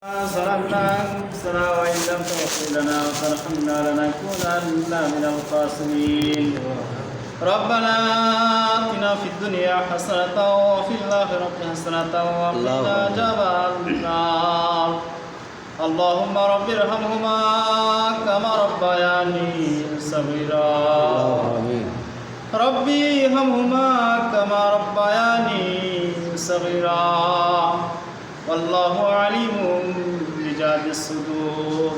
ظلمنا أنفسنا وإن لم تغفر لنا وترحمنا لنكونن من الخاسرين ربنا آتنا في الدنيا حسنة وفي الآخرة حسنة وقنا عذاب النار اللهم رب ارحمهما كما ربياني صغيرا ربي ارحمهما كما ربياني صغيرا والله عليم بذات الصدور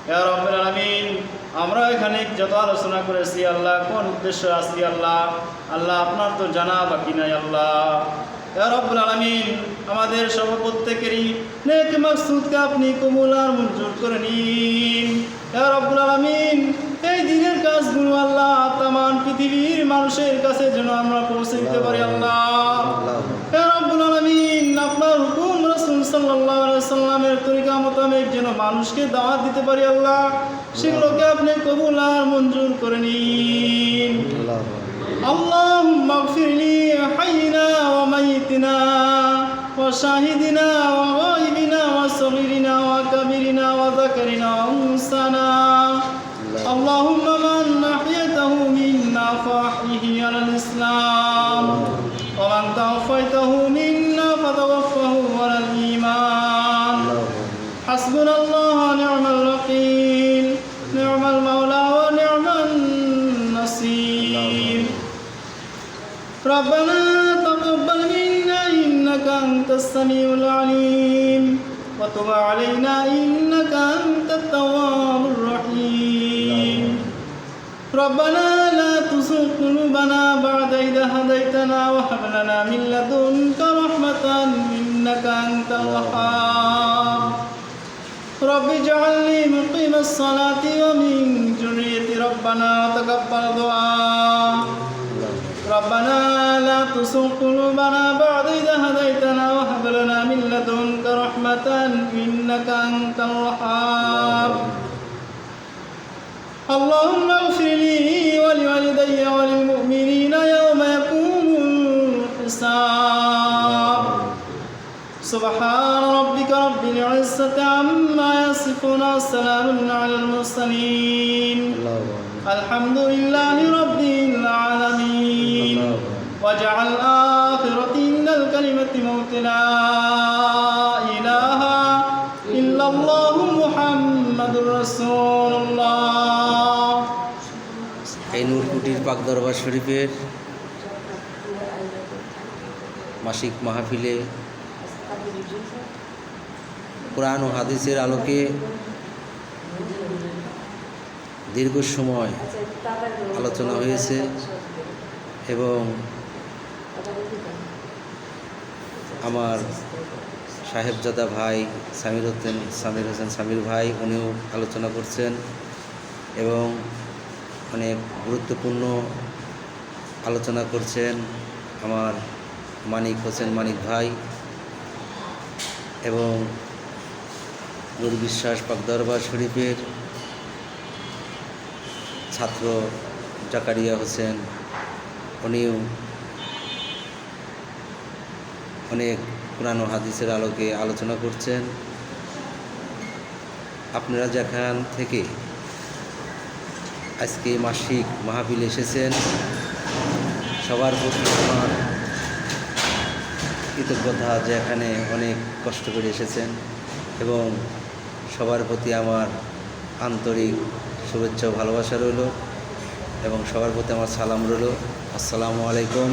يا رب العالمين আমরা এখানে যত আলোচনা করেছি আল্লাহ কোন উদ্দেশ্য আছে আল্লাহ আল্লাহ আপনার তো জানা বাকি নাই আল্লাহ ইয়া রব্বুল আলামিন আমাদের সব প্রত্যেকেরই নেক মাকসুদকে আপনি কবুল আর মঞ্জুর করে নিন ইয়া রব্বুল আলামিন এই দিনের কাজগুলো আল্লাহ তামাম পৃথিবীর মানুষের কাছে যেন আমরা পৌঁছে দিতে পারি আল্লাহ ইয়া রব্বুল আলামিন আপনার হুকুম রাসূল সাল্লাল্লাহু আলাইহি ওয়াসাল্লামের তরিকা মোতাবেক যেন মানুষকে দাওয়াত দিতে পারি আল্লাহ সেগুলোকে আপনি কবুল আর মঞ্জুর করে নিন اللهم اغفر لي حينا وميتنا وشاهدنا وغائبنا وصغيرنا وكبيرنا وذكرنا وانثانا اللهم من احييته منا فاحيه على الاسلام ومن توفيته منا فتوفه على الايمان حسبنا الله ونعم الوكيل نعم المولى ونعم النصير ربنا تقبل منا إنك أنت السميع العليم وتب علينا إنك أنت التواب الرحيم ربنا لا تزغ قلوبنا بعد إذ هديتنا وهب لنا من لدنك رحمة إنك أنت الوهاب رب اجعلني مقيم الصلاة ومن ذريتي ربنا تقبل دعاء ربنا لا تزغ قلوبنا بعد إذ هديتنا وهب لنا من لدنك رحمة إنك أنت الوهاب اللهم اغفر لي ولوالدي وللمؤمنين يوم يقوم الحساب سبحان ربك رب العزة عما يصفون وسلام على المرسلين الحمد لله رب العالمين واجعل آخرة إن الكلمة موت لا إله إلا الله محمد رسول الله এই নূরকুটির পাক দরবার শরীফের মাসিক মাহফিলে কোরআন ও হাদিসের আলোকে দীর্ঘ সময় আলোচনা হয়েছে এবং আমার সাহেবজাদা ভাই সামির হোসেন সামির ভাই উনিও আলোচনা করছেন এবং অনেক গুরুত্বপূর্ণ আলোচনা করছেন আমার মানিক হোসেন মানিক ভাই এবং নূর বিশ্বাস পাক দরবার শরীফের ছাত্র জাকারিয়া হোসেন উনিও অনেক কোরআন ও হাদিসের আলোকে আলোচনা করছেন আপনারা যেখান থেকে আজকে মাসিক মাহফিল এসেছেন সবার প্রতি আমার কৃতজ্ঞতা যে এখানে অনেক কষ্ট করে এসেছেন এবং সবার প্রতি আমার আন্তরিক শুভেচ্ছা ও ভালোবাসা রইল এবং সবার প্রতি আমার সালাম রইল আসসালামু আলাইকুম।